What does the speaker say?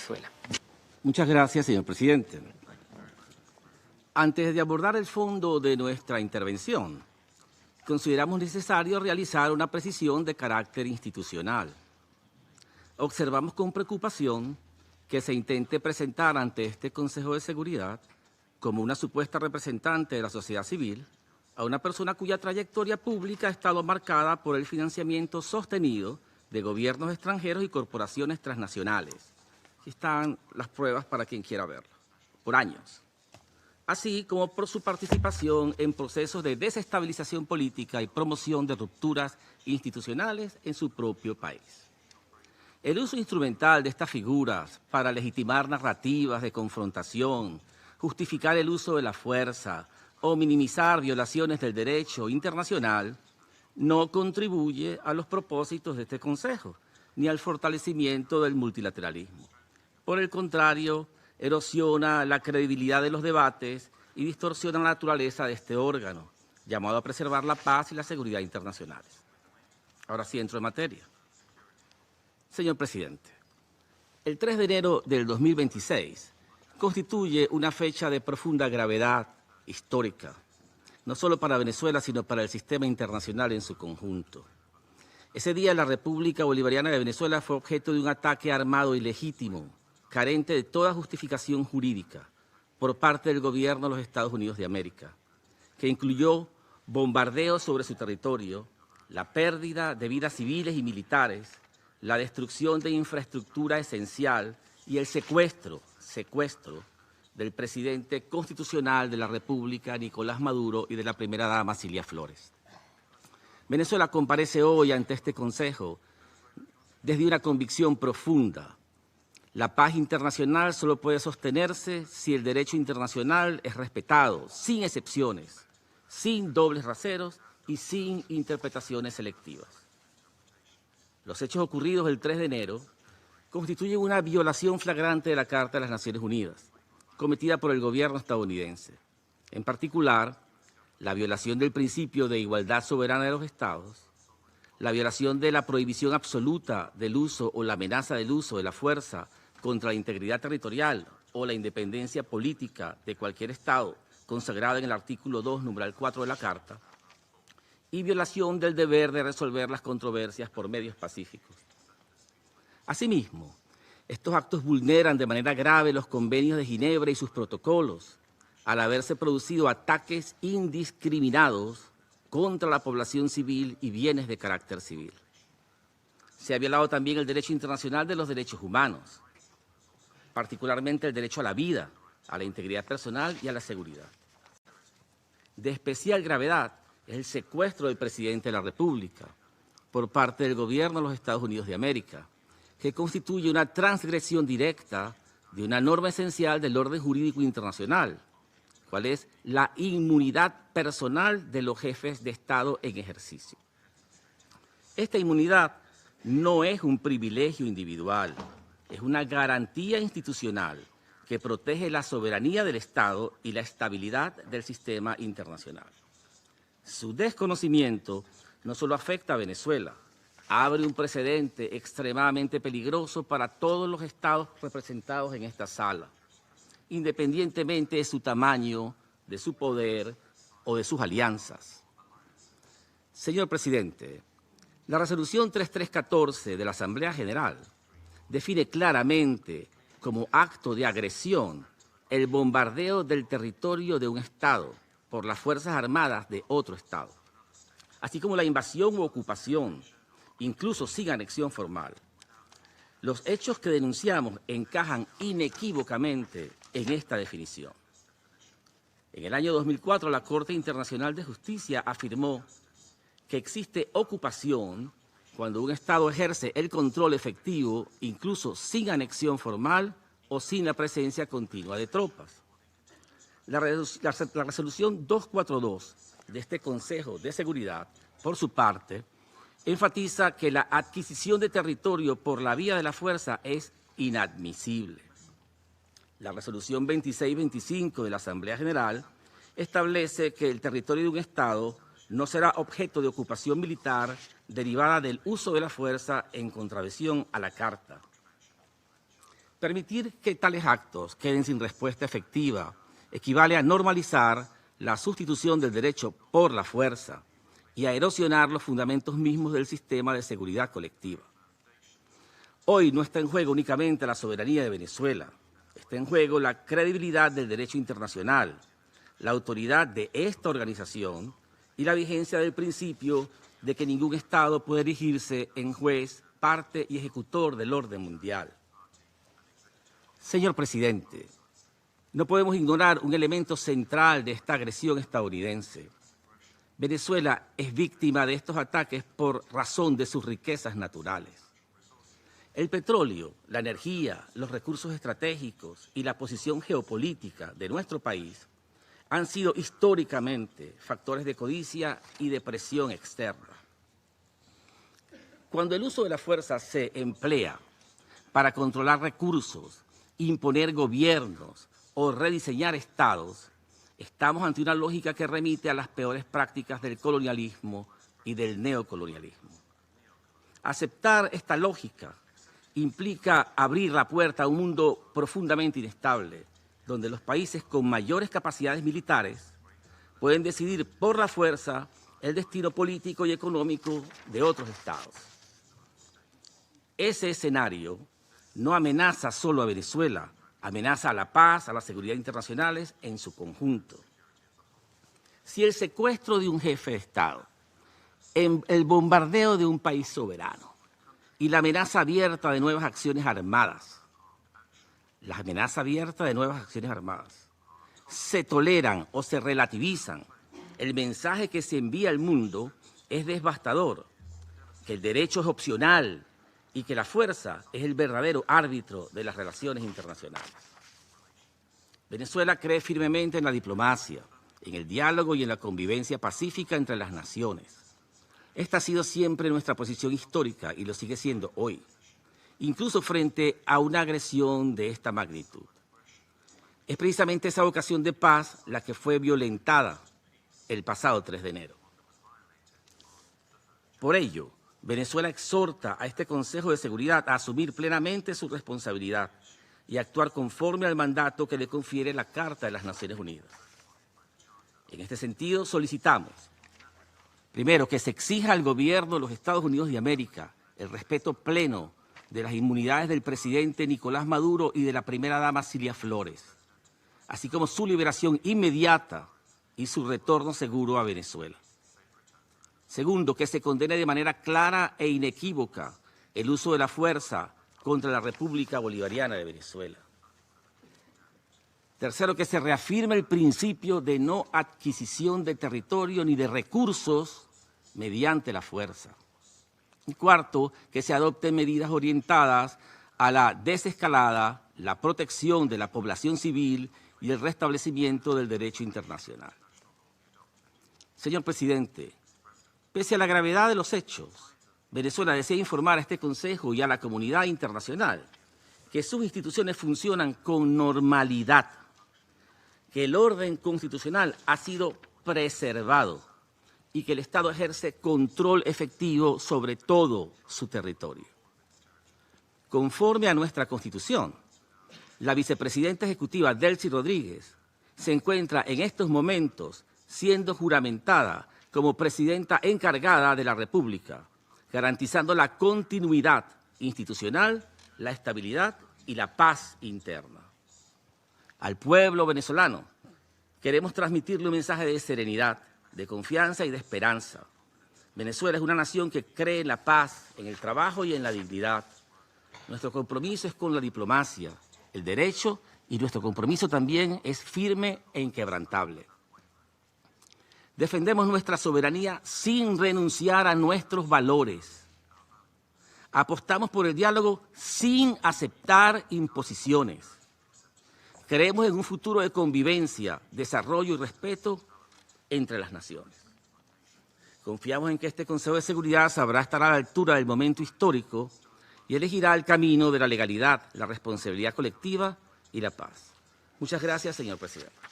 Venezuela. Muchas gracias, señor presidente. Antes de abordar el fondo de nuestra intervención, consideramos necesario realizar una precisión de carácter institucional. Observamos con preocupación que se intente presentar ante este Consejo de Seguridad como una supuesta representante de la sociedad civil a una persona cuya trayectoria pública ha estado marcada por el financiamiento sostenido de gobiernos extranjeros y corporaciones transnacionales. Aquí están las pruebas para quien quiera verlo, por años. Así como por su participación en procesos de desestabilización política y promoción de rupturas institucionales en su propio país. El uso instrumental de estas figuras para legitimar narrativas de confrontación, justificar el uso de la fuerza o minimizar violaciones del derecho internacional no contribuye a los propósitos de este Consejo ni al fortalecimiento del multilateralismo. Por el contrario, erosiona la credibilidad de los debates y distorsiona la naturaleza de este órgano, llamado a preservar la paz y la seguridad internacionales. Ahora sí entro en materia. Señor presidente, el 3 de enero del 2026 constituye una fecha de profunda gravedad histórica, no solo para Venezuela, sino para el sistema internacional en su conjunto. Ese día la República Bolivariana de Venezuela fue objeto de un ataque armado ilegítimo, carente de toda justificación jurídica, por parte del gobierno de los Estados Unidos de América, que incluyó bombardeos sobre su territorio, la pérdida de vidas civiles y militares, la destrucción de infraestructura esencial y el secuestro del presidente constitucional de la República, Nicolás Maduro, y de la primera dama, Cilia Flores. Venezuela comparece hoy ante este Consejo desde una convicción profunda. La paz internacional solo puede sostenerse si el derecho internacional es respetado, sin excepciones, sin dobles raseros y sin interpretaciones selectivas. Los hechos ocurridos el 3 de enero constituyen una violación flagrante de la Carta de las Naciones Unidas, cometida por el gobierno estadounidense. En particular, la violación del principio de igualdad soberana de los Estados, la violación de la prohibición absoluta del uso o la amenaza del uso de la fuerza contra la integridad territorial o la independencia política de cualquier Estado, consagrada en el artículo 2, numeral 4 de la Carta, y violación del deber de resolver las controversias por medios pacíficos. Asimismo, estos actos vulneran de manera grave los convenios de Ginebra y sus protocolos, al haberse producido ataques indiscriminados contra la población civil y bienes de carácter civil. Se ha violado también el derecho internacional de los derechos humanos, particularmente el derecho a la vida, a la integridad personal y a la seguridad. De especial gravedad es el secuestro del presidente de la República por parte del gobierno de los Estados Unidos de América, que constituye una transgresión directa de una norma esencial del orden jurídico internacional, cual es la inmunidad personal de los jefes de Estado en ejercicio. Esta inmunidad no es un privilegio individual, es una garantía institucional que protege la soberanía del Estado y la estabilidad del sistema internacional. Su desconocimiento no solo afecta a Venezuela, abre un precedente extremadamente peligroso para todos los estados representados en esta sala, independientemente de su tamaño, de su poder o de sus alianzas. Señor presidente, la resolución 3314 de la Asamblea General define claramente como acto de agresión el bombardeo del territorio de un Estado por las Fuerzas Armadas de otro Estado, así como la invasión u ocupación, incluso sin anexión formal. Los hechos que denunciamos encajan inequívocamente en esta definición. En el año 2004, la Corte Internacional de Justicia afirmó que existe ocupación cuando un Estado ejerce el control efectivo, incluso sin anexión formal o sin la presencia continua de tropas. La resolución 242 de este Consejo de Seguridad, por su parte, enfatiza que la adquisición de territorio por la vía de la fuerza es inadmisible. La resolución 2625 de la Asamblea General establece que el territorio de un Estado no será objeto de ocupación militar derivada del uso de la fuerza en contravención a la Carta. Permitir que tales actos queden sin respuesta efectiva equivale a normalizar la sustitución del derecho por la fuerza y a erosionar los fundamentos mismos del sistema de seguridad colectiva. Hoy no está en juego únicamente la soberanía de Venezuela, está en juego la credibilidad del derecho internacional, la autoridad de esta organización y la vigencia del principio de que ningún Estado puede erigirse en juez, parte y ejecutor del orden mundial. Señor presidente, no podemos ignorar un elemento central de esta agresión estadounidense. Venezuela es víctima de estos ataques por razón de sus riquezas naturales. El petróleo, la energía, los recursos estratégicos y la posición geopolítica de nuestro país han sido históricamente factores de codicia y de presión externa. Cuando el uso de la fuerza se emplea para controlar recursos, imponer gobiernos o rediseñar estados, estamos ante una lógica que remite a las peores prácticas del colonialismo y del neocolonialismo. Aceptar esta lógica implica abrir la puerta a un mundo profundamente inestable, donde los países con mayores capacidades militares pueden decidir por la fuerza el destino político y económico de otros estados. Ese escenario no amenaza solo a Venezuela, amenaza a la paz, a la seguridad internacionales en su conjunto. Si el secuestro de un jefe de Estado, el bombardeo de un país soberano y la amenaza abierta de nuevas acciones armadas, se toleran o se relativizan, el mensaje que se envía al mundo es devastador, que el derecho es opcional y que la fuerza es el verdadero árbitro de las relaciones internacionales. Venezuela cree firmemente en la diplomacia, en el diálogo y en la convivencia pacífica entre las naciones. Esta ha sido siempre nuestra posición histórica y lo sigue siendo hoy, incluso frente a una agresión de esta magnitud. Es precisamente esa vocación de paz la que fue violentada el pasado 3 de enero. Por ello, Venezuela exhorta a este Consejo de Seguridad a asumir plenamente su responsabilidad y actuar conforme al mandato que le confiere la Carta de las Naciones Unidas. En este sentido, solicitamos, primero, que se exija al gobierno de los Estados Unidos de América el respeto pleno de las inmunidades del presidente Nicolás Maduro y de la primera dama Cilia Flores, así como su liberación inmediata y su retorno seguro a Venezuela. Segundo, que se condene de manera clara e inequívoca el uso de la fuerza contra la República Bolivariana de Venezuela. Tercero, que se reafirme el principio de no adquisición de territorio ni de recursos mediante la fuerza. Y cuarto, que se adopten medidas orientadas a la desescalada, la protección de la población civil y el restablecimiento del derecho internacional. Señor presidente, pese a la gravedad de los hechos, Venezuela desea informar a este Consejo y a la comunidad internacional que sus instituciones funcionan con normalidad, que el orden constitucional ha sido preservado y que el Estado ejerce control efectivo sobre todo su territorio. Conforme a nuestra Constitución, la vicepresidenta ejecutiva Delcy Rodríguez se encuentra en estos momentos siendo juramentada como presidenta encargada de la República, garantizando la continuidad institucional, la estabilidad y la paz interna. Al pueblo venezolano queremos transmitirle un mensaje de serenidad, de confianza y de esperanza. Venezuela es una nación que cree en la paz, en el trabajo y en la dignidad. Nuestro compromiso es con la diplomacia, el derecho, y nuestro compromiso también es firme e inquebrantable. Defendemos nuestra soberanía sin renunciar a nuestros valores. Apostamos por el diálogo sin aceptar imposiciones. Creemos en un futuro de convivencia, desarrollo y respeto entre las naciones. Confiamos en que este Consejo de Seguridad sabrá estar a la altura del momento histórico y elegirá el camino de la legalidad, la responsabilidad colectiva y la paz. Muchas gracias, señor presidente.